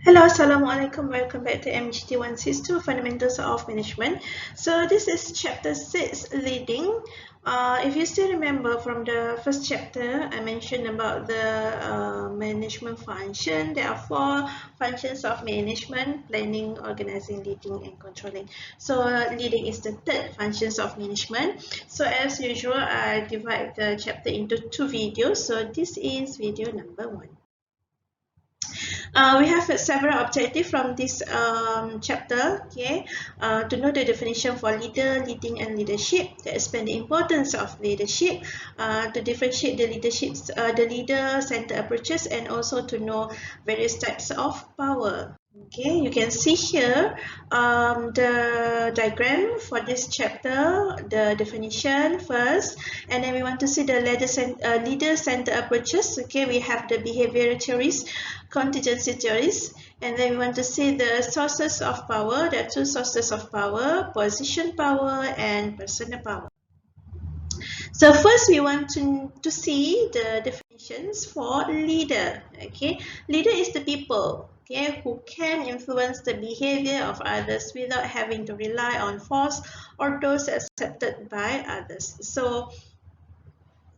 Hello, Assalamualaikum. Welcome back to MGT162 Fundamentals of Management. So this is chapter 6, Leading. If you still remember from the first chapter, I mentioned about the management function. There are 4 functions of management: planning, organizing, leading, and controlling. So leading is the third functions of management. So as usual, I divide the chapter into 2 videos. So this is video number 1. We have several objectives from this chapter. Okay, to know the definition for leader, leading, and leadership. To explain the importance of leadership. To differentiate the the leader-centered approaches, and also to know various types of power. Okay, you can see here the diagram for this chapter, the definition first, and then we want to see the leader-centered approaches. Okay, we have the behavioral theories, contingency theories, and then we want to see the sources of power. There are 2 sources of power: position power and personal power. So first we want to see the definitions for leader. Okay, leader is the people, okay, who can influence the behavior of others without having to rely on force or those accepted by others. So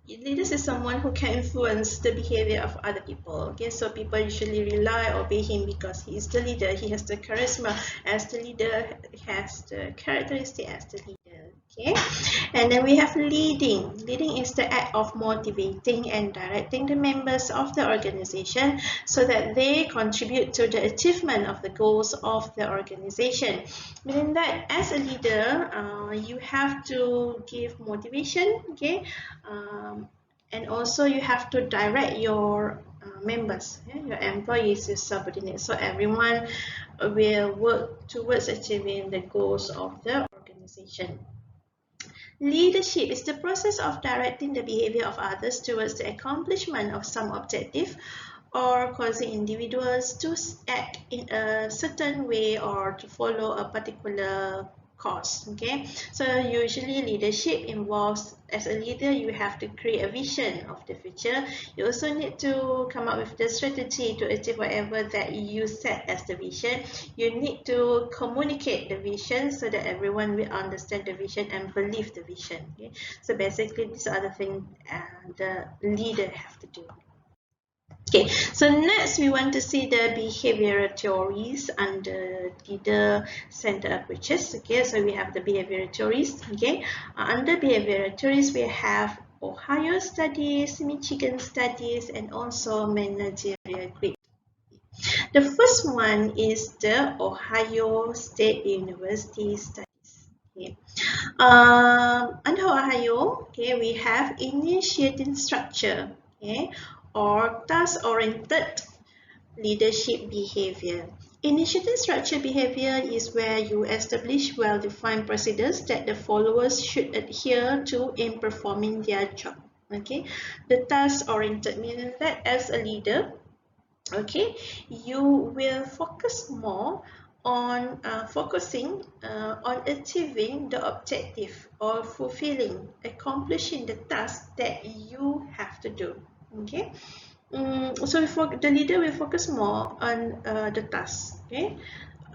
leaders is someone who can influence the behavior of other people. Okay, so people usually rely or obey him because he is the leader. He has the charisma as the leader, has the characteristic as the leader. Okay, and then we have leading. Leading is the act of motivating and directing the members of the organization so that they contribute to the achievement of the goals of the organization. Meaning that as a leader, you have to give motivation. Okay, and also you have to direct your members, your employees, your subordinates, so everyone will work towards achieving the goals of the organization. Leadership is the process of directing the behavior of others towards the accomplishment of some objective, or causing individuals to act in a certain way or to follow a particular course. Okay, so usually leadership involves, as a leader, you have to create a vision of the future. You also need to come up with the strategy to achieve whatever that you set as the vision. You need to communicate the vision so that everyone will understand the vision and believe the vision. Okay, so basically these are the things the leader have to do. Okay, so next we want to see the behavioral theories under leader-centered approaches. Okay, so we have the behavioral theories. Okay, under behavioral theories we have Ohio studies, Michigan studies, and also managerial grid. The first one is the Ohio State University studies. Okay. Under Ohio, okay, we have initiating structure, okay, or task-oriented leadership behavior. Initiating structure behavior is where you establish well-defined procedures that the followers should adhere to in performing their job. Okay, the task-oriented meaning that as a leader, okay, you will focus more on on achieving the objective or fulfilling, accomplishing the task that you have to do. Okay, so the leader will focus more on the task. Okay,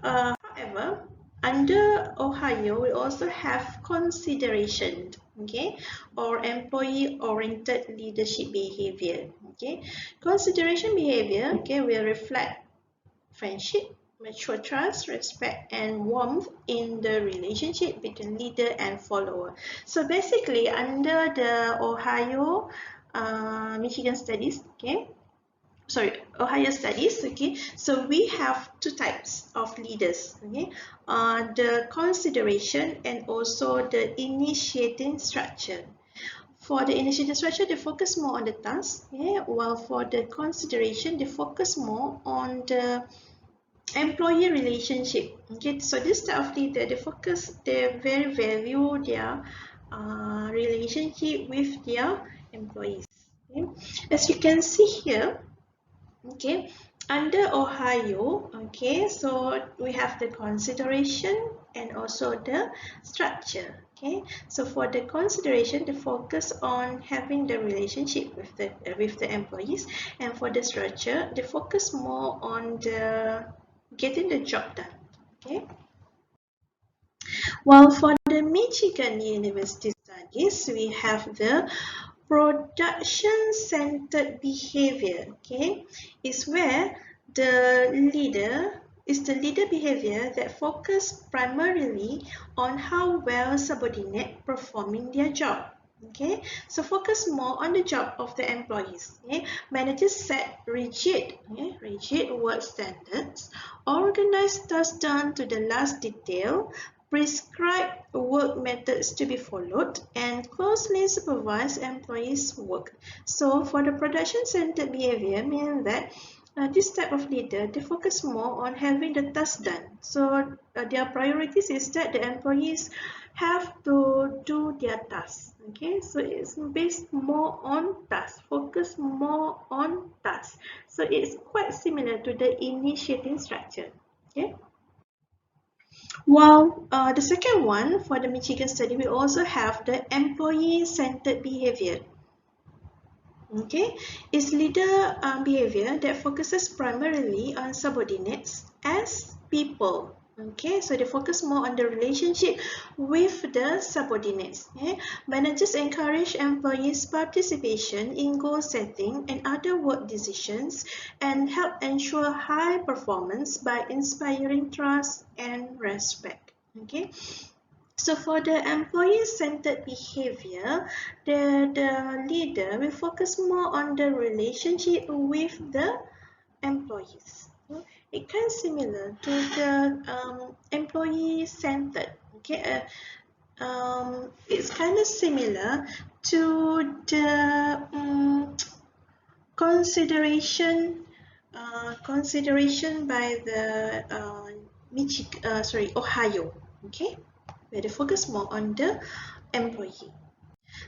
however, under Ohio, we also have consideration, okay, or employee-oriented leadership behavior. Okay, consideration behavior, okay, will reflect friendship, mutual trust, respect, and warmth in the relationship between leader and follower. So basically, under the Ohio, Michigan studies, okay, sorry, Ohio studies, okay, so we have 2 types of leaders. Okay, the consideration and also the initiating structure. For the initiating structure, they focus more on the task, okay, while for the consideration, they focus more on the employee relationship. Okay, so this type of leader, they very value their relationship with their employees. Okay, as you can see here, okay, Under Ohio, okay, so we have the consideration and also the structure. Okay, so for the consideration, the focus on having the relationship with the employees, and for the structure, the focus more on the getting the job done. Okay, while for the Michigan University studies, we have the production-centered behavior. Okay, is where the leader behavior that focus primarily on how well subordinate performing their job. Okay, so focus more on the job of the employees. Okay, managers set rigid work standards, organize tasks down to the last detail, prescribe work methods to be followed, and closely supervise employees' work. So for the production-centered behavior, meaning that this type of leader, they focus more on having the task done. So their priorities is that the employees have to do their tasks. Okay, so it's based more on tasks, focus more on tasks. So it's quite similar to the initiating structure. Okay. While the second one for the Michigan study, we also have the employee-centered behavior. Okay, it's leader behavior that focuses primarily on subordinates as people. Okay, so they focus more on the relationship with the subordinates. Okay? Managers encourage employees' participation in goal setting and other work decisions and help ensure high performance by inspiring trust and respect. Okay, so for the employee-centered behavior, the leader will focus more on the relationship with the employees. It kind of similar to the employee-centered. Okay, it's kind of similar to the consideration by the Ohio. Okay, where they focus more on the employee.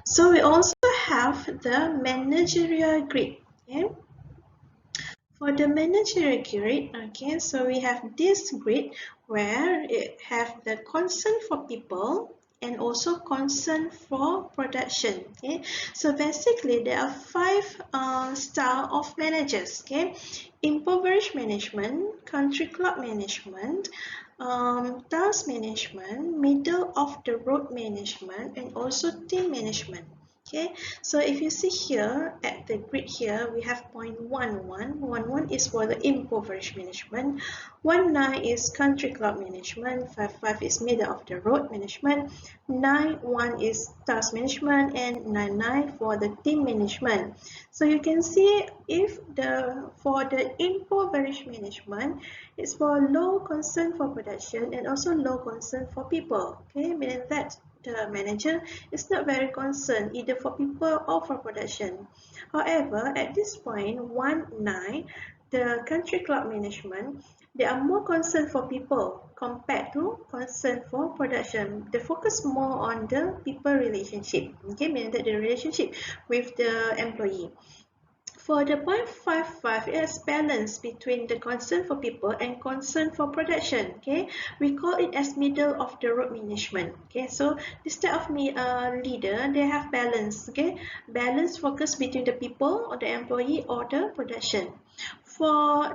So we also have the managerial grade. Okay? For the managerial grade, okay, so we have this grade where it have the concern for people and also concern for production. Okay, so basically there are five style of managers. Okay, impoverished management, country club management, task management, middle of the road management, and also team management. Okay, so if you see here at the grid here, we have point 11. 11 is for the impoverished management. 19 is country club management. 55 is middle of the road management. 91 is task management, and 99 for the team management. So you can see if for the impoverished management, it's for low concern for production and also low concern for people. Okay, meaning that the manager is not very concerned either for people or for production. However, at this point, 19, the country club management, they are more concerned for people compared to concern for production. They focus more on the people relationship, okay, meaning that the relationship with the employee. For the 0.55, it has balance between the concern for people and concern for production. Okay, we call it as middle of the road management. Okay, so this type of leader, they have balance. Okay, balance focus between the people or the employee or the production. For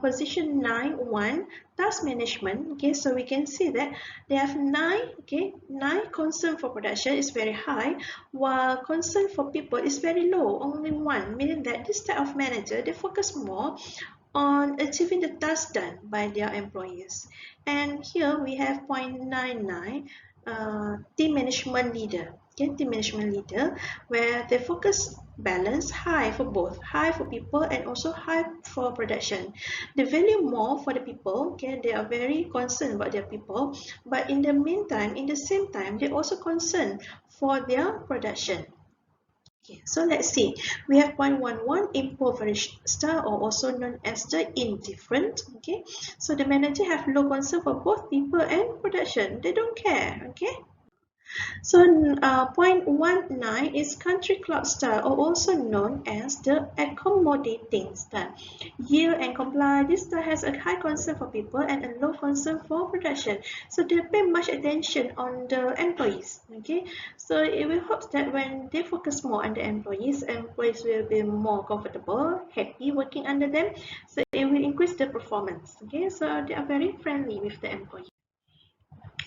position 9.1, task management. Okay, so we can see that they have 9. Okay, 9 concern for production is very high, while concern for people is very low, only 1, meaning that this type of manager, they focus more on achieving the task done by their employees. And here we have 0.99, team management leader. Okay, team management leader, where they focus balance high for both, high for people and also high for production. They value more for the people. Okay, they are very concerned about their people, but in the meantime, in the same time, they also concerned for their production. Okay, so let's see. We have 0.11, impoverished style, or also known as the indifferent. Okay, so the manager have low concern for both people and production. They don't care. Okay, So point 19 is country club style, or also known as the accommodating style. Yield and comply. This style has a high concern for people and a low concern for production. So they pay much attention on the employees. Okay, so it will hope that when they focus more on the employees will be more comfortable, happy working under them. So it will increase the performance. Okay, so they are very friendly with the employees.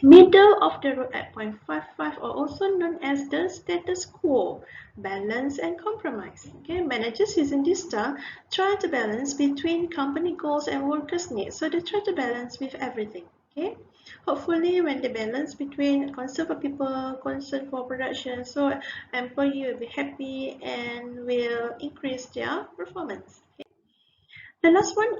Middle of the road at point 55, or also known as the status quo, balance and compromise. Okay, managers using this style try to balance between company goals and workers' needs. So they try to balance with everything. Okay, hopefully when they balance between concern for people, concern for production, so employee will be happy and will increase their performance. The last one,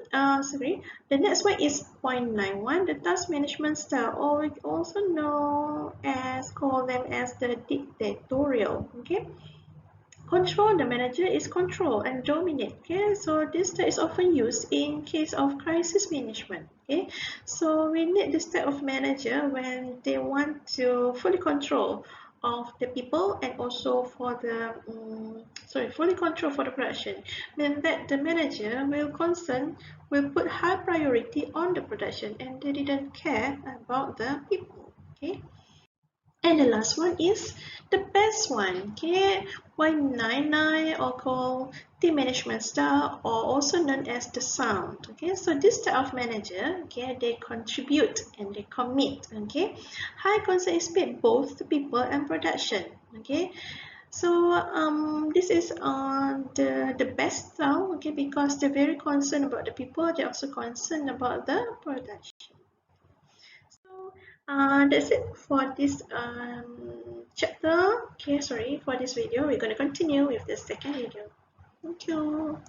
the next one is point 91, the task management style, or we also know as, call them as the dictatorial. Okay, control, the manager is control and dominate. Okay, so this type is often used in case of crisis management. Okay, so we need this type of manager when they want to fully control of the people and also for the fully control for the production. Mean that the manager will put high priority on the production and they didn't care about the people. Okay. And the last one is the best one. Okay, 199, or called team management style, or also known as the sound. Okay, so this type of manager, okay, they contribute and they commit. Okay, high concern is paid both to people and production. Okay, so this is the best style. Okay, because they're very concerned about the people, they're also concerned about the production. So that's it for this chapter. Okay, sorry, for this video. We're going to continue with the second video. Thank you.